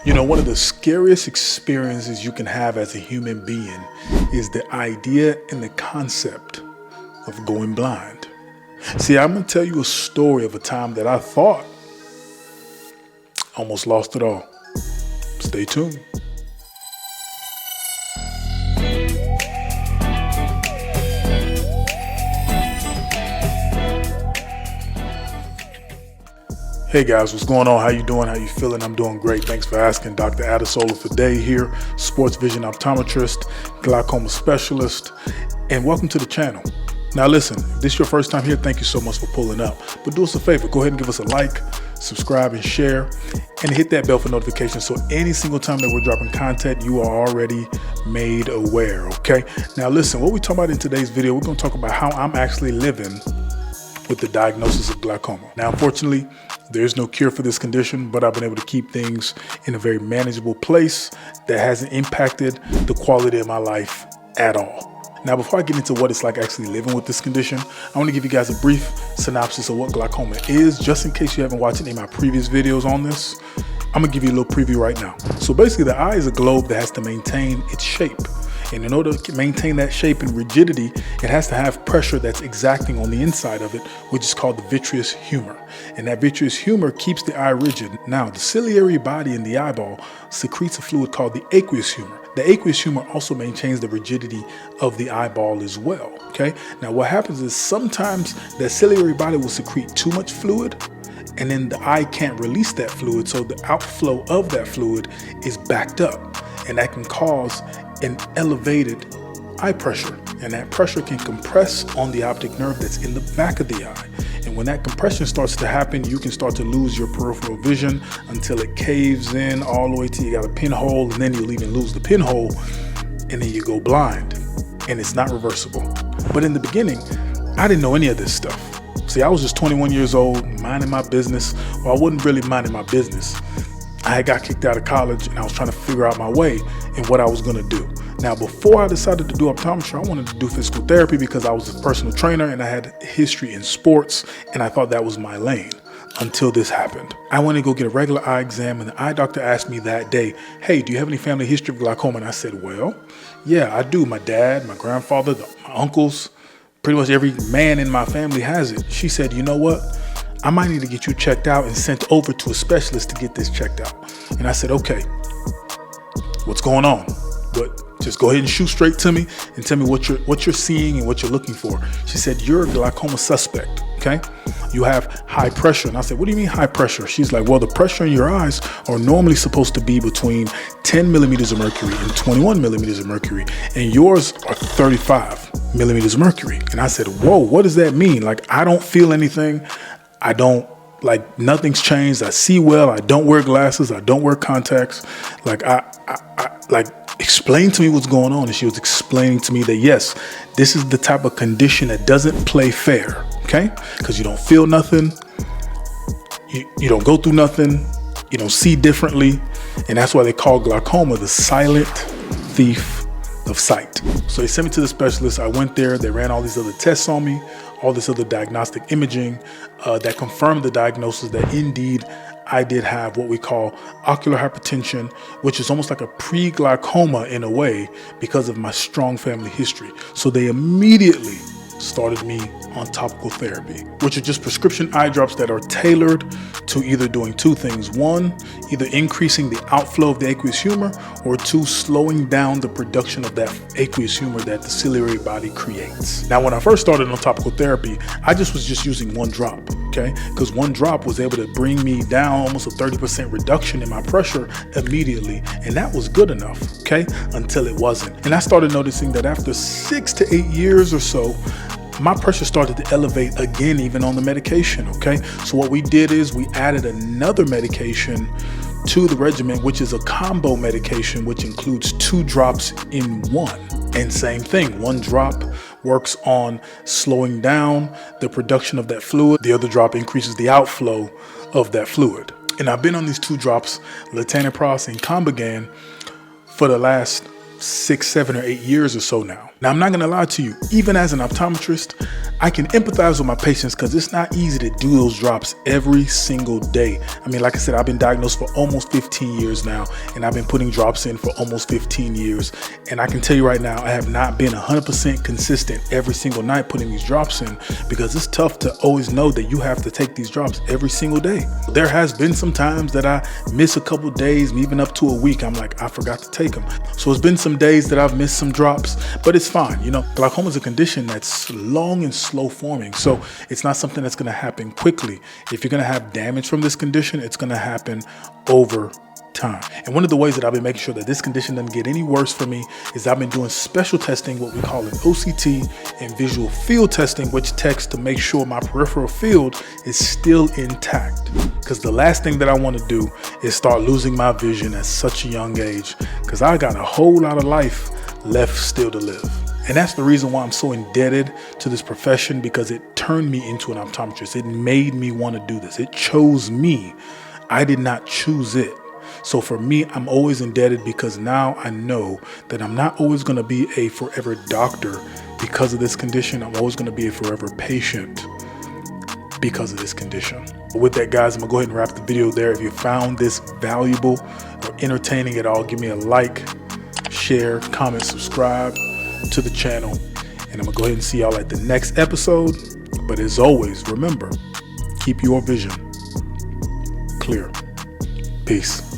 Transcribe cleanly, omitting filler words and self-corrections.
You know, one of the scariest experiences you can have as a human being is the idea and the concept of going blind. See, I'm going to tell you a story of a time that I thought I almost lost it all. Stay tuned. Hey guys, what's going on? How you doing? How you feeling? I'm doing great. Thanks for asking. Dr. Adesola for Day here, sports vision optometrist, glaucoma specialist, and welcome to the channel. Now listen, if this is your first time here, thank you so much for pulling up. But do us a favor, go ahead and give us a like, subscribe and share, and hit that bell for notifications so any single time that we're dropping content, you are already made aware, okay? Now listen, what we're talking about in today's video, we're gonna talk about how I'm actually living with the diagnosis of glaucoma. Now, unfortunately, there's no cure for this condition, but I've been able to keep things in a very manageable place that hasn't impacted the quality of my life at all. Now, before I get into what it's like actually living with this condition, I want to give you guys a brief synopsis of what glaucoma is, just in case you haven't watched any of my previous videos on this. I'm gonna give you a little preview right now. So basically, the eye is a globe that has to maintain its shape. And in order to maintain that shape and rigidity, it has to have pressure that's exacting on the inside of it, which is called the vitreous humor. And that vitreous humor keeps the eye rigid. Now, the ciliary body in the eyeball secretes a fluid called the aqueous humor. The aqueous humor also maintains the rigidity of the eyeball as well, okay? Now, what happens is sometimes that ciliary body will secrete too much fluid, and then the eye can't release that fluid, so the outflow of that fluid is backed up, and that can cause an elevated eye pressure, and that pressure can compress on the optic nerve that's in the back of the eye. And when that compression starts to happen, you can start to lose your peripheral vision until it caves in all the way till you got a pinhole, and then you'll even lose the pinhole, and then you go blind, and it's not reversible. But in the beginning, I didn't know any of this stuff. See, I was just 21 years old, minding my business. Well, I wasn't really minding my business. I had got kicked out of college and I was trying to figure out my way and what I was gonna do. Now, before I decided to do optometry, I wanted to do physical therapy because I was a personal trainer and I had history in sports and I thought that was my lane until this happened. I went to go get a regular eye exam and the eye doctor asked me that day, hey, do you have any family history of glaucoma? And I said, well, yeah, I do. My dad, my grandfather, my uncles, pretty much every man in my family has it. She said, you know what? I might need to get you checked out and sent over to a specialist to get this checked out. And I said, okay, what's going on? But just go ahead and shoot straight to me and tell me what you're seeing and what you're looking for. She said, you're a glaucoma suspect, okay? You have high pressure. And I said, what do you mean high pressure? She's like, well, the pressure in your eyes are normally supposed to be between 10 millimeters of mercury and 21 millimeters of mercury. And yours are 35 millimeters of mercury. And I said, whoa, what does that mean? Like, I don't feel anything. I don't, like, nothing's changed. I see well. I don't wear glasses. I don't wear contacts. Like, like, explain to me what's going on. And she was explaining to me that, yes, this is the type of condition that doesn't play fair, okay? Because you don't feel nothing. You don't go through nothing. You don't see differently. And that's why they call glaucoma the silent thief of sight. So they sent me to the specialist. I went there. They ran all these other tests on me, all this other diagnostic imaging that confirmed the diagnosis that indeed I did have what we call ocular hypertension, which is almost like a pre-glaucoma in a way because of my strong family history. So they immediately started me on topical therapy, which are just prescription eye drops that are tailored to either doing two things. One, either increasing the outflow of the aqueous humor, or two, slowing down the production of that aqueous humor that the ciliary body creates. Now, when I first started on topical therapy, I was just using one drop, okay? Because one drop was able to bring me down almost a 30% reduction in my pressure immediately. And that was good enough, okay? Until it wasn't. And I started noticing that after 6 to 8 years or so, my pressure started to elevate again, even on the medication, okay? So what we did is we added another medication to the regimen, which is a combo medication, which includes 2 drops in one. And same thing, one drop works on slowing down the production of that fluid. The other drop increases the outflow of that fluid. And I've been on these 2 drops, latanoprost and Combigan, for the last 6, 7, or 8 years or so now. Now, I'm not gonna lie to you, even as an optometrist, I can empathize with my patients because it's not easy to do those drops every single day. I mean, like I said, I've been diagnosed for almost 15 years now, and I've been putting drops in for almost 15 years. And I can tell you right now, I have not been 100% consistent every single night putting these drops in, because it's tough to always know that you have to take these drops every single day. There has been some times that I miss a couple days, even up to a week. I'm like, I forgot to take them. So it's been some days that I've missed some drops, but it's fine. You know, glaucoma is a condition that's long and slow forming. So it's not something that's going to happen quickly. If you're going to have damage from this condition, it's going to happen over time. And one of the ways that I've been making sure that this condition doesn't get any worse for me is I've been doing special testing, what we call an OCT and visual field testing, which checks to make sure my peripheral field is still intact. Because the last thing that I want to do is start losing my vision at such a young age, because I got a whole lot of life left still to live. And that's the reason why I'm so indebted to this profession, because it turned me into an optometrist. It made me want to do this. It chose me. I did not choose it. So for me, I'm always indebted, because now I know that I'm not always going to be a forever doctor because of this condition. I'm always going to be a forever patient because of this condition. With that, guys, I'm going to go ahead and wrap the video there. If you found this valuable or entertaining at all, give me a like, share, comment, subscribe to the channel, and I'm gonna go ahead and see y'all at the next episode. But as always, remember, keep your vision clear. Peace.